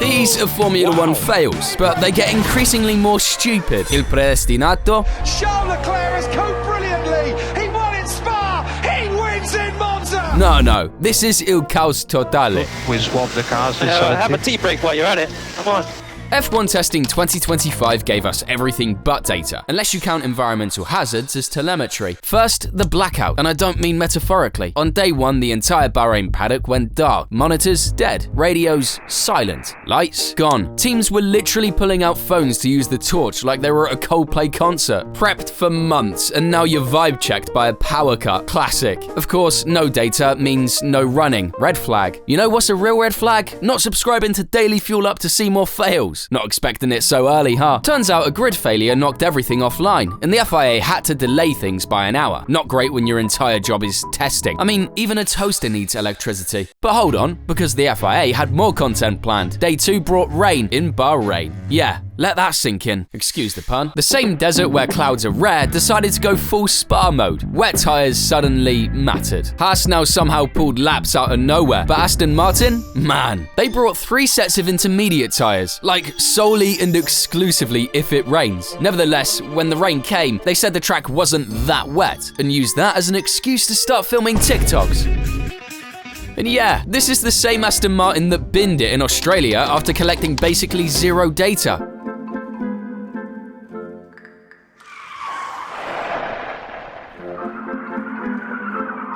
These are Formula One fails, but they get increasingly more stupid. Il predestinato. Charles Leclerc has coped brilliantly. He won in Spa. He wins in Monza. No, this is Il Caos Totale. We swap the cars. Have a tea break while you're at it. Come on. F1 testing 2025 gave us everything but data, unless you count environmental hazards as telemetry. First, the blackout, and I don't mean metaphorically. On day one, the entire Bahrain paddock went dark. Monitors dead, radios silent, lights gone. Teams were literally pulling out phones to use the torch like they were at a Coldplay concert. Prepped for months, and now you're vibe checked by a power cut. Classic. Of course, no data means no running. Red flag. You know what's a real red flag? Not subscribing to DailyFuelUp to see more fails. Not expecting it so early, huh? Turns out a grid failure knocked everything offline, and the FIA had to delay things by an hour. Not great when your entire job is testing. I mean, even a toaster needs electricity. But hold on, because the FIA had more content planned. Day 2 brought rain in Bahrain. Yeah, let that sink in. Excuse the pun. The same desert where clouds are rare decided to go full Spa mode. Wet tyres suddenly mattered. Haas now somehow pulled laps out of nowhere, but Aston Martin? Man, they brought 3 sets of intermediate tyres, like solely and exclusively if it rains. Nevertheless, when the rain came, they said the track wasn't that wet, and used that as an excuse to start filming TikToks. And yeah, this is the same Aston Martin that binned it in Australia after collecting basically zero data.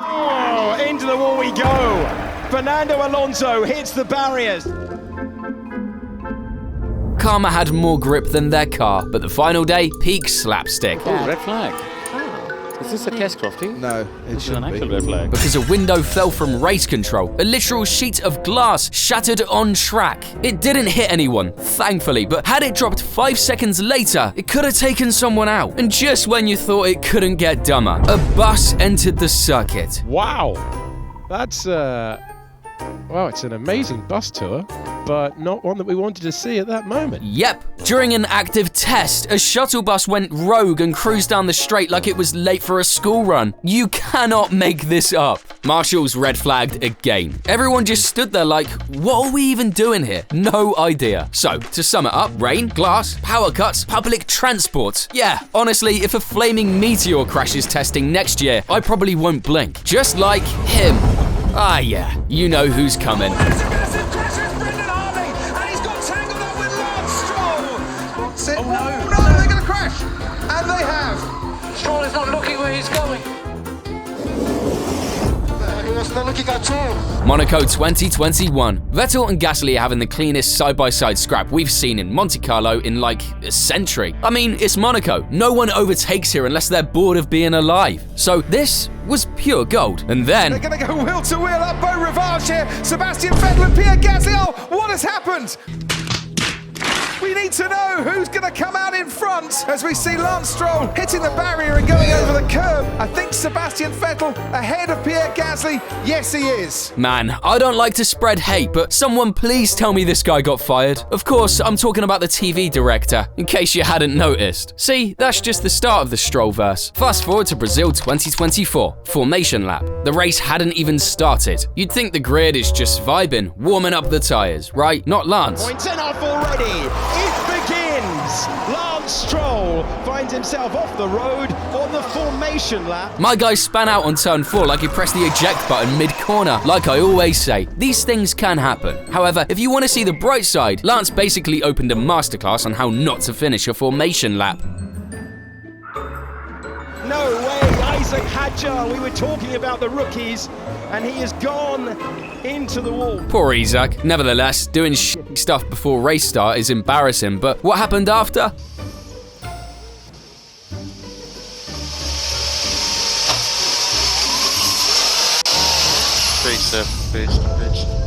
Oh, into the wall we go. Fernando Alonso hits the barriers. Karma had more grip than their car, but the final day, peak slapstick. Oh, red flag. Is this a test, Crofty? No, it shouldn't an be. actual red flag. Because a window fell from race control. A literal sheet of glass shattered on track. It didn't hit anyone, thankfully, but had it dropped 5 seconds later, it could have taken someone out. And just when you thought it couldn't get dumber, a bus entered the circuit. Wow, that's well, it's an amazing bus tour, but not one that we wanted to see at that moment. Yep. During an active test, a shuttle bus went rogue and cruised down the straight like it was late for a school run. You cannot make this up. Marshall's red flagged again. Everyone just stood there like, what are we even doing here? No idea. So, to sum it up, rain, glass, power cuts, public transport. Yeah, honestly, if a flaming meteor crashes testing next year, I probably won't blink. Just like him. Ah yeah, you know who's coming. And he's got tangled up with Lance Stroll. What's it? Oh no, they're going to crash. And they have. Stroll is not looking where he's going. He was not looking at all. Monaco 2021. Vettel and Gasly are having the cleanest side-by-side scrap we've seen in Monte Carlo in like a century. I mean, it's Monaco. No one overtakes here unless they're bored of being alive. So this was pure gold. And then They're going to go wheel to wheel up Beau Rivage here. Sebastian Vettel and Pierre Gasly. Oh, what has happened? We need to know who's going to come out in front as we see Lance Stroll hitting the barrier and going over the curb. I think Sebastian Vettel ahead of Pierre Gasly. Yes, he is. man, I don't like to spread hate, but someone please tell me this guy got fired. Of course, I'm talking about the TV director, in case you hadn't noticed. See, that's just the start of the Strollverse. Fast forward to Brazil 2024, Formation Lap. The race hadn't even started. You'd think the grid is just vibing, warming up the tires, right? Not Lance. Points in off already. It begins. Lance Stroll finds himself off the road on the formation lap. My guy span out on turn 4 like he pressed the eject button mid-corner. Like I always say, these things can happen. However, if you want to see the bright side, Lance basically opened a masterclass on how not to finish a formation lap. No way, Isaac Hadjar. We were talking about the rookies, and he has gone into the wall. Poor Isaac. Nevertheless, doing stuff before race start is embarrassing, but what happened after?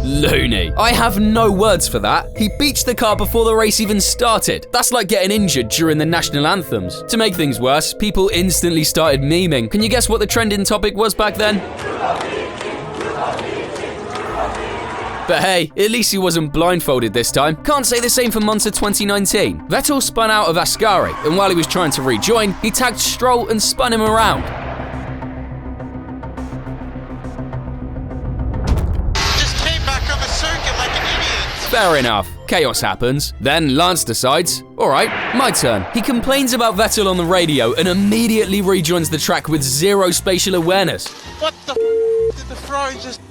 Looney. I have no words for that. He beached the car before the race even started. That's like getting injured during the national anthems. To make things worse, people instantly started memeing. Can you guess what the trending topic was back then? But hey, at least he wasn't blindfolded this time. Can't say the same for Monza 2019. Vettel spun out of Ascari, and while he was trying to rejoin, he tagged Stroll and spun him around. Fair enough. Chaos happens. Then Lance decides, alright, my turn. He complains about Vettel on the radio and immediately rejoins the track with zero spatial awareness. What the did the Ferrari just...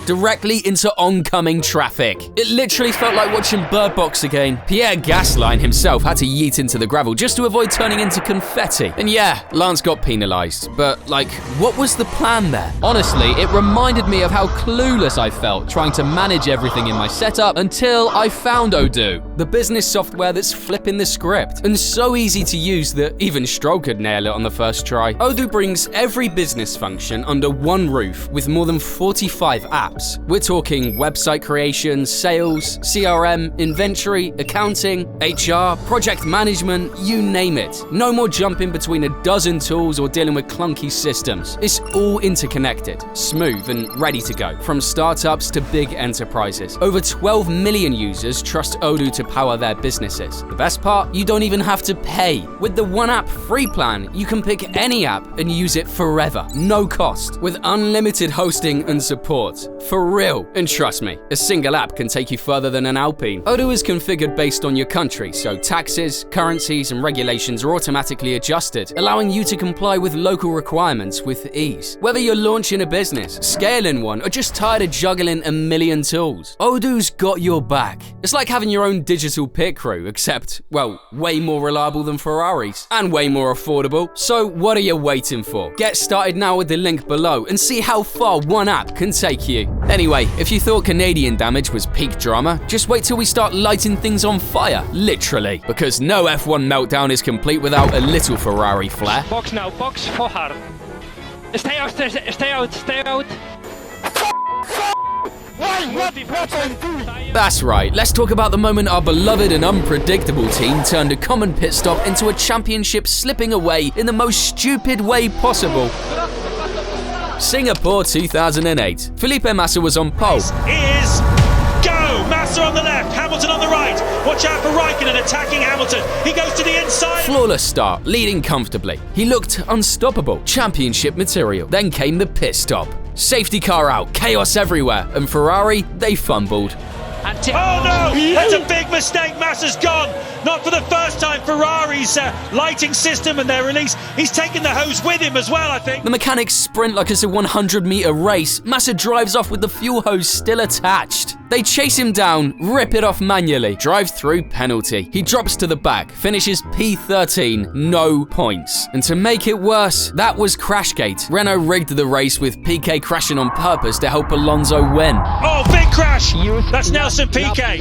Directly into oncoming traffic. It literally felt like watching Bird Box again. Pierre Gasly himself had to yeet into the gravel just to avoid turning into confetti. And yeah, Lance got penalized, but like, what was the plan there? Honestly, it reminded me of how clueless I felt trying to manage everything in my setup until I found Odoo. The business software that's flipping the script, and so easy to use that even Stroll could nail it on the first try. Odoo brings every business function under one roof with more than 45 apps. We're talking website creation, sales, CRM, inventory, accounting, HR, project management, you name it. No more jumping between a dozen tools or dealing with clunky systems. It's all interconnected, smooth and ready to go, from startups to big enterprises. Over 12 million users trust Odoo to power their businesses. The best part, you don't even have to pay. With the One App free plan, you can pick any app and use it forever, no cost, with unlimited hosting and support. For real. And trust me, a single app can take you further than an Alpine. Odoo is configured based on your country, so taxes, currencies, and regulations are automatically adjusted, allowing you to comply with local requirements with ease. Whether you're launching a business, scaling one, or just tired of juggling a million tools, Odoo's got your back. It's like having your own digital pit crew, except, well, way more reliable than Ferraris, and way more affordable. So what are you waiting for? Get started now with the link below and see how far one app can take you. Anyway, if you thought Canadian damage was peak drama, just wait till we start lighting things on fire, literally. Because no F1 meltdown is complete without a little Ferrari flair. Box now, box for her. Stay out, stay out. That's right, let's talk about the moment our beloved and unpredictable team turned a common pit stop into a championship slipping away in the most stupid way possible. Singapore 2008. Felipe Massa was on pole. Is go! Massa on the left, Hamilton on the right. Watch out for Raikkonen attacking Hamilton. He goes to the inside. Flawless start, leading comfortably. He looked unstoppable. Championship material. Then came the pit stop. Safety car out, chaos everywhere, and Ferrari, they fumbled. Oh no! That's a big mistake. Massa's gone. Not for the first time. Ferrari's lighting system and their release. He's taken the hose with him as well, I think. The mechanics sprint like it's a 100-meter race. Massa drives off with the fuel hose still attached. They chase him down, rip it off manually, drive-through penalty. He drops to the back, finishes P13, no points. And to make it worse, that was Crashgate. Renault rigged the race with Piquet crashing on purpose to help Alonso win. Oh, big crash! That's Nelson Piquet.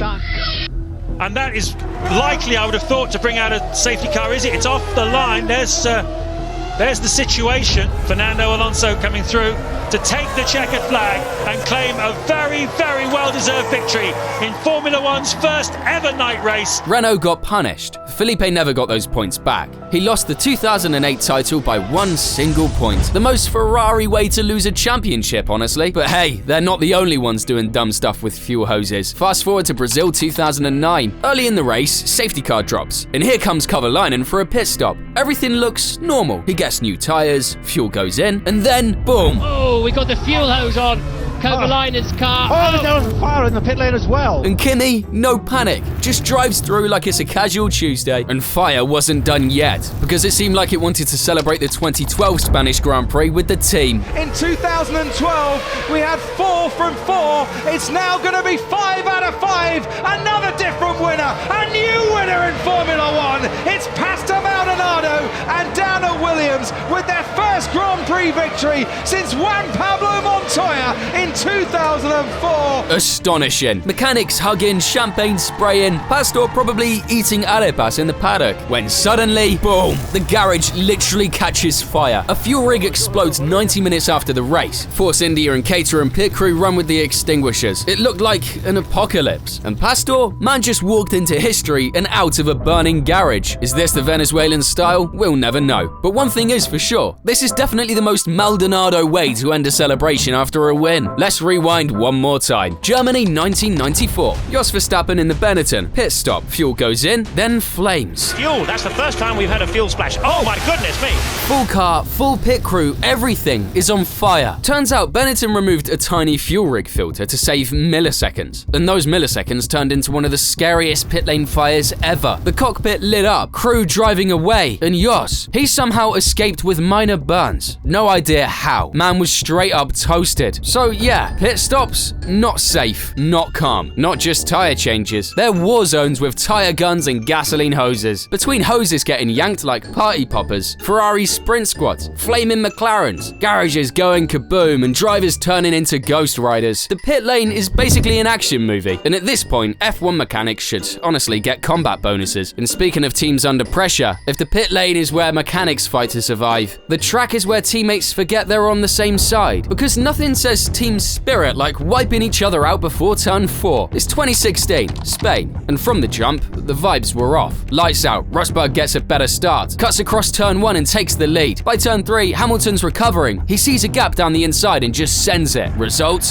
And that is likely, I would have thought, to bring out a safety car. Is it? It's off the line. There's the situation. Fernando Alonso coming through to take the checkered flag and claim a very, very well-deserved victory in Formula One's first ever night race. Renault got punished. Felipe never got those points back. He lost the 2008 title by one single point. The most Ferrari way to lose a championship, honestly. But hey, they're not the only ones doing dumb stuff with fuel hoses. Fast forward to Brazil 2009. Early in the race, safety car drops. And here comes Kovalainen for a pit stop. Everything looks normal. He gets new tires, fuel goes in, and then boom! Oh, we got the fuel hose on. Kovalainen's car. Oh, there was fire in the pit lane as well. And Kimi, no panic, just drives through like it's a casual Tuesday. And fire wasn't done yet, because it seemed like it wanted to celebrate the 2012 Spanish Grand Prix with the team. In 2012, we had 4 from 4. It's now going to be 5 out of 5. Another different winner. A new winner in Formula One. It's Pastor Maldonado and Daniel Williams with their first Grand Prix victory since Juan Pablo Montoya in 2004. Astonishing. Mechanics hugging, champagne spraying, Pastor probably eating arepas in the paddock. When suddenly, boom, the garage literally catches fire. A fuel rig explodes 90 minutes after the race. Force India and Caterham pit crew run with the extinguishers. It looked like an apocalypse. And Pastor, man, just walked into history and out of a burning garage. Is this the Venezuelan style? We'll never know. But one thing is for sure, this is definitely the most Maldonado way to end a celebration after a win. Let's rewind one more time. Germany 1994. Jos Verstappen in the Benetton. Pit stop. Fuel goes in, then flames. Fuel, that's the first time we've had a fuel splash. Oh my goodness me! Full car, full pit crew, everything is on fire. Turns out Benetton removed a tiny fuel rig filter to save milliseconds. And those milliseconds turned into one of the scariest pit lane fires ever. The cockpit lit up, crew driving away, and Jos, he somehow escaped with minor burns. No idea how. Man was straight up toasted. So yeah, pit stops, not safe, not calm. Not just tire changes. They're war zones with tire guns and gasoline hoses. Between hoses getting yanked like party poppers, Ferrari sprint squads, flaming McLarens, garages going kaboom, and drivers turning into ghost riders. The pit lane is basically an action movie. And at this point, F1 mechanics should honestly get combat bonuses. And speaking of teams under pressure, if the pit lane is where mechanics fight to survive, the track is where teammates forget they're on the same side. Because nothing says team spirit like wiping each other out before turn 4. It's 2016, Spain, and from the jump, the vibes were off. Lights out, Rosberg gets a better start, cuts across turn 1 and takes the lead. By turn 3, Hamilton's recovering. He sees a gap down the inside and just sends it. Result?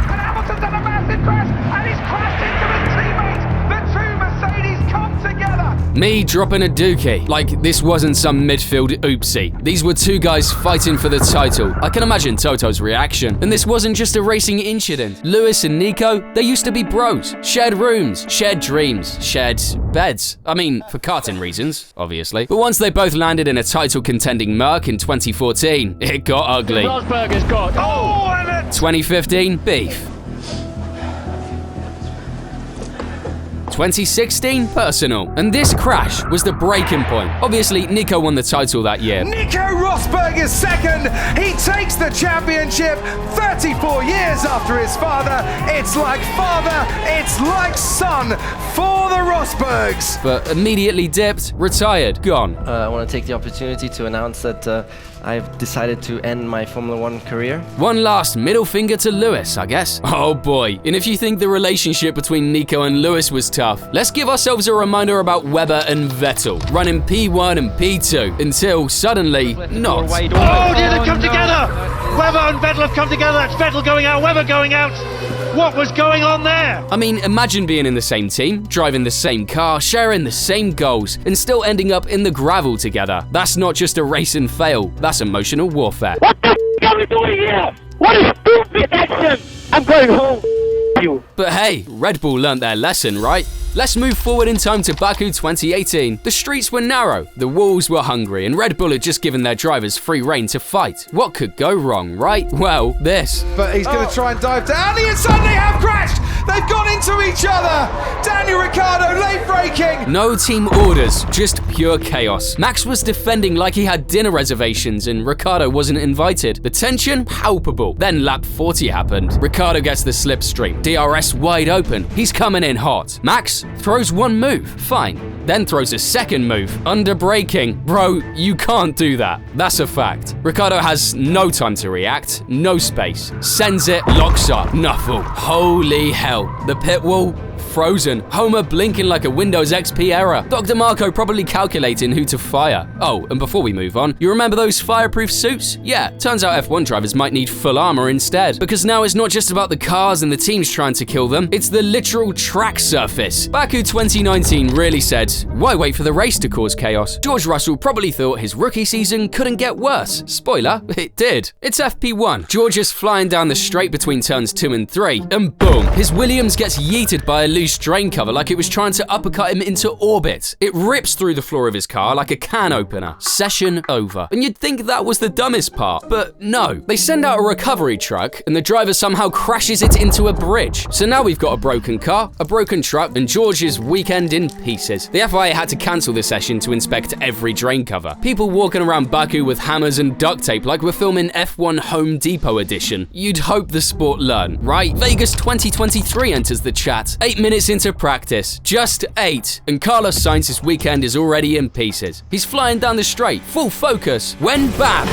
Hamilton's done a massive crash and he's crashed into his teammate. The two Mercedes come together. Me dropping a dookie. Like this wasn't some midfield oopsie. These were two guys fighting for the title. I can imagine Toto's reaction. And this wasn't just a racing incident. Lewis and Nico, they used to be bros. Shared rooms, shared dreams, shared beds. I mean, for karting reasons, obviously. But once they both landed in a title contending Merc in 2014, it got ugly. Rosberg has got. 2015, beef. 2016, personal. And this crash was the breaking point. Obviously, Nico won the title that year. Nico Rosberg is second. He takes the championship 34 years after his father. It's like father, it's like son for the Rosbergs. But immediately dipped, retired, gone. I want to take the opportunity to announce that I've decided to end my Formula 1 career. One last middle finger to Lewis, I guess. Oh boy. And if you think the relationship between Nico and Lewis was tough, let's give ourselves a reminder about Webber and Vettel, running P1 and P2, until suddenly, not. Oh dear, they've come together! Webber and Vettel have come together. That's Vettel going out, Webber going out. What was going on there? I mean, imagine being in the same team, driving the same car, sharing the same goals, and still ending up in the gravel together. That's not just a race and fail, that's emotional warfare. What the are we doing here? What is stupid action? I'm going home. You. But hey, Red Bull learnt their lesson, right? Let's move forward in time to Baku 2018. The streets were narrow, the walls were hungry, and Red Bull had just given their drivers free rein to fight. What could go wrong, right? Well, this. But he's going to try and dive down, and suddenly have crashed! They've gone into each other! Daniel Ricciardo late braking! No team orders, just pure chaos. Max was defending like he had dinner reservations and Ricciardo wasn't invited. The tension, palpable. Then lap 40 happened. Ricciardo gets the slipstream. DRS wide open. He's coming in hot. Max throws one move, fine. Then throws a second move, under braking. Bro, you can't do that. That's a fact. Ricciardo has no time to react, no space. Sends it, locks up, nuffle. Holy hell. The pit wall, frozen. Homer blinking like a Windows XP error. Dr. Marco probably calculating who to fire. Oh, and before we move on, you remember those fireproof suits? Yeah, turns out F1 drivers might need full armor instead. Because now it's not just about the cars and the teams trying to kill them, it's the literal track surface. Baku 2019 really said, why wait for the race to cause chaos? George Russell probably thought his rookie season couldn't get worse. Spoiler, it did. It's FP1. George is flying down the straight between turns 2 and 3, and boom, his Williams gets yeeted by a loose drain cover like it was trying to uppercut him into orbit. It rips through the floor of his car like a can opener. Session over. And you'd think that was the dumbest part, but no. They send out a recovery truck and the driver somehow crashes it into a bridge. So now we've got a broken car, a broken truck, and George's weekend in pieces. The FIA had to cancel the session to inspect every drain cover. People walking around Baku with hammers and duct tape like we're filming F1 Home Depot edition. You'd hope the sport learned, right? Vegas 2023 enters the chat. 8 minutes into practice. Just 8. And Carlos Sainz's weekend is already in pieces. He's flying down the straight, full focus, when bam!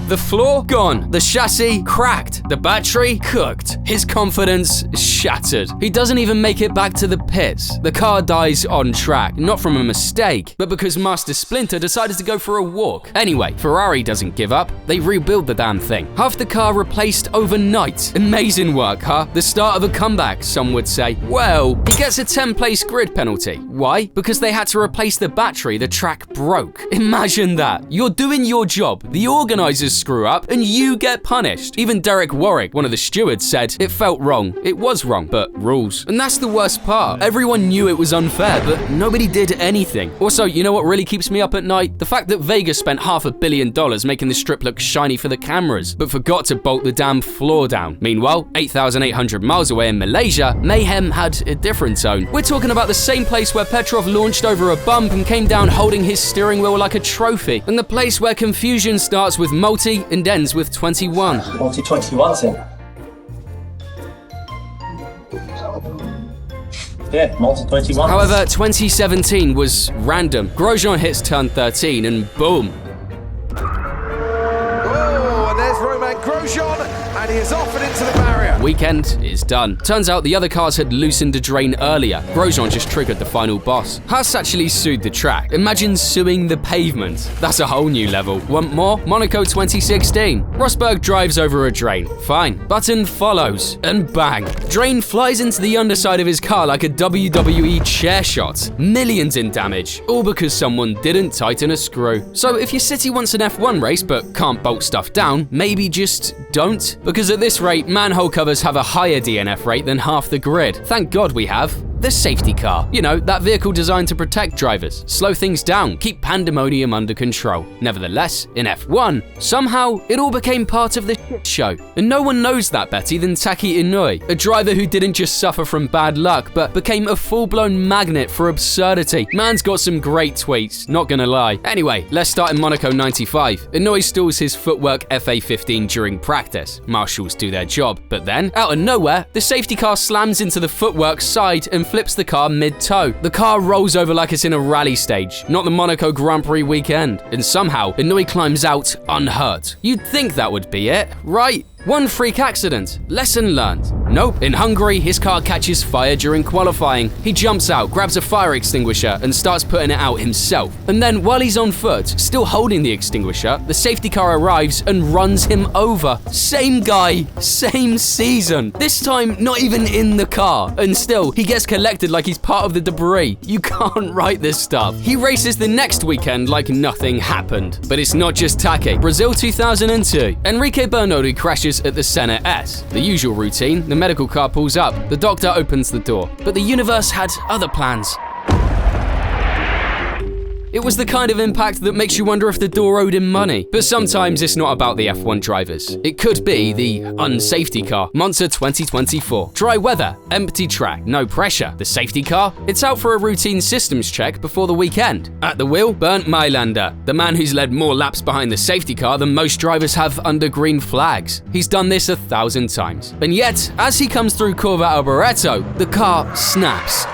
The floor? Gone. The chassis? Cracked. The battery? Cooked. His confidence? Shattered. He doesn't even make it back to the pits. The car dies on track, not from a mistake, but because Master Splinter decided to go for a walk. Anyway, Ferrari doesn't give up. They rebuild the damn thing. Half the car replaced overnight. Amazing work, huh? The start of a comeback, some would say. Well, he gets a 10-place grid penalty. Why? Because they had to replace the battery the track broke. Imagine that. You're doing your job, the organizers screw up, and you get punished. Even Derek Warwick, one of the stewards, said it felt wrong. It was wrong, but rules. And that's the worst part. Everyone knew it was unfair, but nobody did anything. Also, you know what really keeps me up at night? The fact that Vegas spent $500 million making the strip look shiny for the cameras, but forgot to bolt the damn floor down. Meanwhile, 8,800 miles away in Malaysia, mayhem had a different tone. We're talking about the same place where Petrov launched over a bump and came down holding his steering wheel like a trophy, and the place where confusion starts with multi and ends with 21. Multi 21's in. Yeah, multi 21. However, 2017 was random. Grosjean hits turn 13 and boom. Oh, and there's Romain Grosjean, and he is off and into the barrier. Weekend is done. Turns out the other cars had loosened a drain earlier. Grosjean just triggered the final boss. Haas actually sued the track. Imagine suing the pavement. That's a whole new level. Want more? Monaco 2016. Rosberg drives over a drain. Fine. Button follows. And bang. Drain flies into the underside of his car like a WWE chair shot. Millions in damage. All because someone didn't tighten a screw. So if your city wants an F1 race but can't bolt stuff down, maybe just don't. Because at this rate, manhole covers have a higher DNF rate than half the grid. Thank God we have the safety car. You know, that vehicle designed to protect drivers, slow things down, keep pandemonium under control. Nevertheless, in F1, somehow it all became part of the shit show. And no one knows that better than Taki Inouye, a driver who didn't just suffer from bad luck, but became a full-blown magnet for absurdity. Man's got some great tweets, not gonna lie. Anyway, let's start in Monaco 95. Inouye stalls his footwork FA15 during practice. Marshals do their job, but then, out of nowhere, the safety car slams into the footwork side and flips the car mid-tow. The car rolls over like it's in a rally stage, not the Monaco Grand Prix weekend. And somehow, Inouye climbs out unhurt. You'd think that would be it, right? One freak accident. Lesson learned. Nope. In Hungary, his car catches fire during qualifying. He jumps out, grabs a fire extinguisher, and starts putting it out himself. And then, while he's on foot, still holding the extinguisher, the safety car arrives and runs him over. Same guy, same season. This time, not even in the car. And still, he gets collected like he's part of the debris. You can't write this stuff. He races the next weekend like nothing happened. But it's not just Take. Brazil 2002. Enrique Bernardi crashes at the Senna S. The usual routine, the medical car pulls up, the doctor opens the door. But the universe had other plans. It was the kind of impact that makes you wonder if the door owed him money. But sometimes it's not about the F1 drivers. It could be the unsafety car. Monza 2024. Dry weather, empty track, no pressure. The safety car? It's out for a routine systems check before the weekend. At the wheel, Bernd Mailander, the man who's led more laps behind the safety car than most drivers have under green flags. He's done this 1,000 times. And yet, as he comes through Curva Alboreto, the car snaps.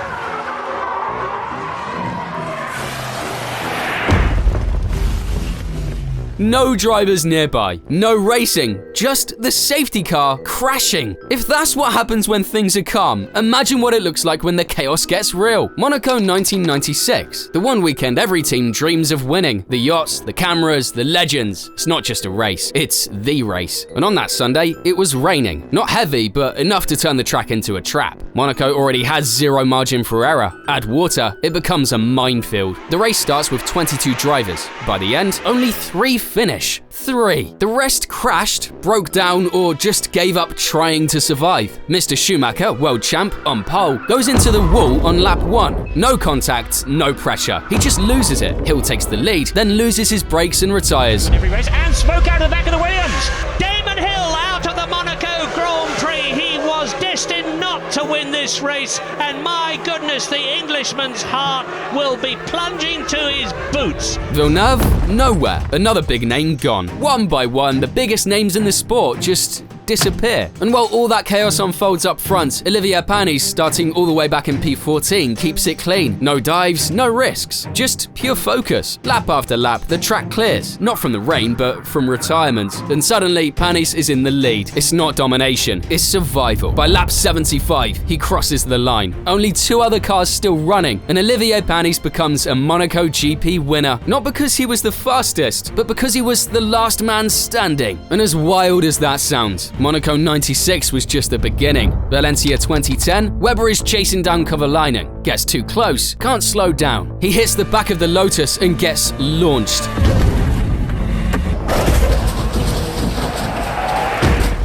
No drivers nearby, no racing, just the safety car crashing. If that's what happens when things are calm, imagine what it looks like when the chaos gets real. Monaco 1996, the one weekend every team dreams of winning. The yachts, the cameras, the legends. It's not just a race, it's the race. And on that Sunday, it was raining. Not heavy, but enough to turn the track into a trap. Monaco already has zero margin for error. Add water, it becomes a minefield. The race starts with 22 drivers. By the end, only 3 finish. 3. The rest crashed, broke down, or just gave up trying to survive. Mr. Schumacher, world champ, on pole, goes into the wall on lap 1. No contact, no pressure. He just loses it. Hill takes the lead, then loses his brakes and retires. Every race, and smoke out of the back of the Williams. Damon Hill out of the Monaco Grand Prix. He was destined not to win this race, and my goodness, the Englishman's heart will be plunging to his boots. Villeneuve, nowhere. Another big name gone. One by one, the biggest names in the sport just disappear. And while all that chaos unfolds up front, Olivier Panis, starting all the way back in P14, keeps it clean. No dives, no risks, just pure focus. Lap after lap, the track clears. Not from the rain, but from retirement. And suddenly, Panis is in the lead. It's not domination, it's survival. By lap 75, he crosses the line. Only 2 other cars still running, and Olivier Panis becomes a Monaco GP winner. Not because he was the fastest, but because he was the last man standing. And as wild as that sounds, Monaco 96 was just the beginning. Valencia 2010, Webber is chasing down Kovalainen, gets too close, can't slow down. He hits the back of the Lotus and gets launched.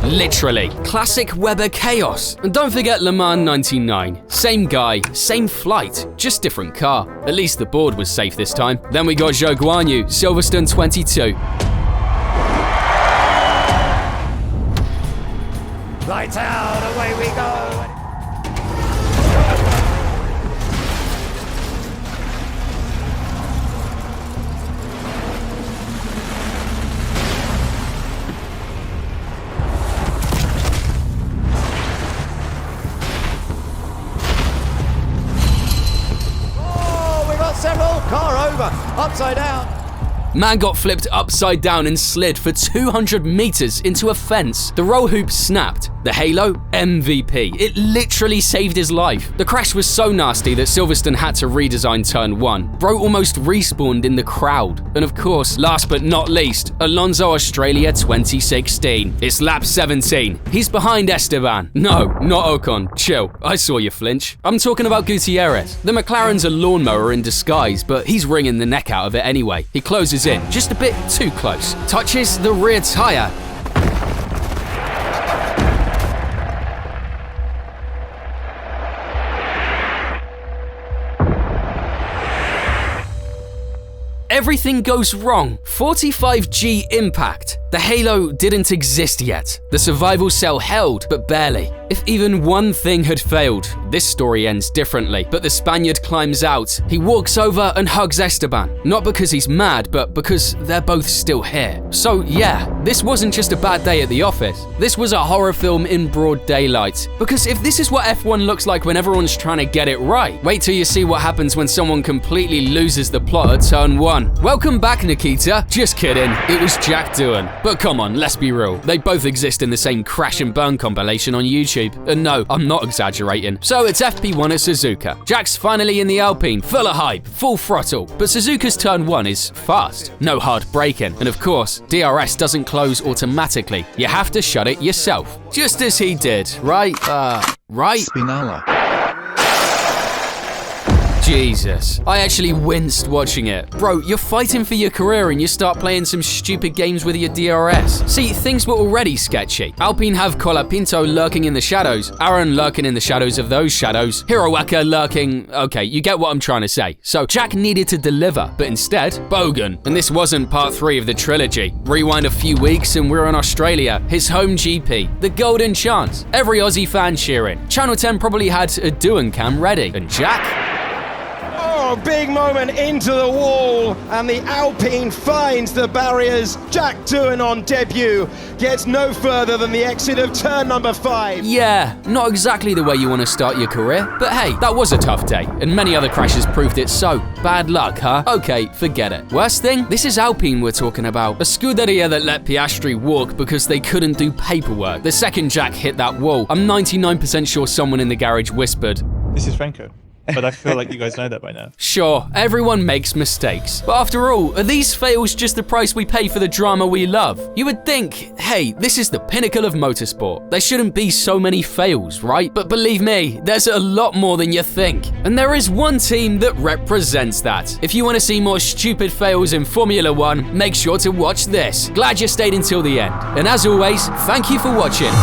Literally. Classic Webber chaos. And don't forget Le Mans 99. Same guy, same flight, just different car. At least the board was safe this time. Then we got Zhou Guanyu, Silverstone 22. Lights out, away we go. Several, car over, upside down. Man got flipped upside down and slid for 200 meters into a fence. The roll hoop snapped. The Halo, MVP. It literally saved his life. The crash was so nasty that Silverstone had to redesign turn 1. Bro almost respawned in the crowd. And of course, last but not least, Alonso Australia 2016. It's lap 17. He's behind Esteban. No, not Ocon. Chill. I saw you flinch. I'm talking about Gutierrez. The McLaren's a lawnmower in disguise, but he's wringing the neck out of it anyway. He closes in, just a bit too close. Touches the rear tire. Everything goes wrong. 45G impact. The Halo didn't exist yet. The survival cell held, but barely. If even one thing had failed, this story ends differently. But the Spaniard climbs out. He walks over and hugs Esteban. Not because he's mad, but because they're both still here. So yeah, this wasn't just a bad day at the office. This was a horror film in broad daylight. Because if this is what F1 looks like when everyone's trying to get it right, wait till you see what happens when someone completely loses the plot at turn 1. Welcome back, Nikita. Just kidding. It was Jack Doohan. But come on, let's be real. They both exist in the same crash and burn compilation on YouTube. And no, I'm not exaggerating. So it's FP1 at Suzuka. Jack's finally in the Alpine, full of hype, full throttle. But Suzuka's turn 1 is fast. No hard braking. And of course, DRS doesn't close automatically. You have to shut it yourself. Just as he did, right? Right? Spinella. Jesus, I actually winced watching it. Bro, you're fighting for your career and you start playing some stupid games with your DRS. See, things were already sketchy. Alpine have Colapinto lurking in the shadows, Aaron lurking in the shadows of those shadows, Hiroaka lurking… Okay, you get what I'm trying to say. So Jack needed to deliver, but instead, Bogan. And this wasn't part 3 of the trilogy. Rewind a few weeks and we're in Australia, his home GP, the golden chance. Every Aussie fan cheering. Channel 10 probably had a Doohan cam ready. And Jack… Oh, big moment into the wall, and the Alpine finds the barriers. Jack Doohan on debut gets no further than the exit of turn number 5. Yeah, not exactly the way you want to start your career, but hey, that was a tough day, and many other crashes proved it so. Bad luck, huh? Okay, forget it. Worst thing? This is Alpine we're talking about. A Scuderia that let Piastri walk because they couldn't do paperwork. The second Jack hit that wall, I'm 99% sure someone in the garage whispered, "This is Franco." But I feel like you guys know that by now. Sure, everyone makes mistakes. But after all, are these fails just the price we pay for the drama we love? You would think, hey, this is the pinnacle of motorsport. There shouldn't be so many fails, right? But believe me, there's a lot more than you think. And there is one team that represents that. If you want to see more stupid fails in Formula 1, make sure to watch this. Glad you stayed until the end. And as always, thank you for watching.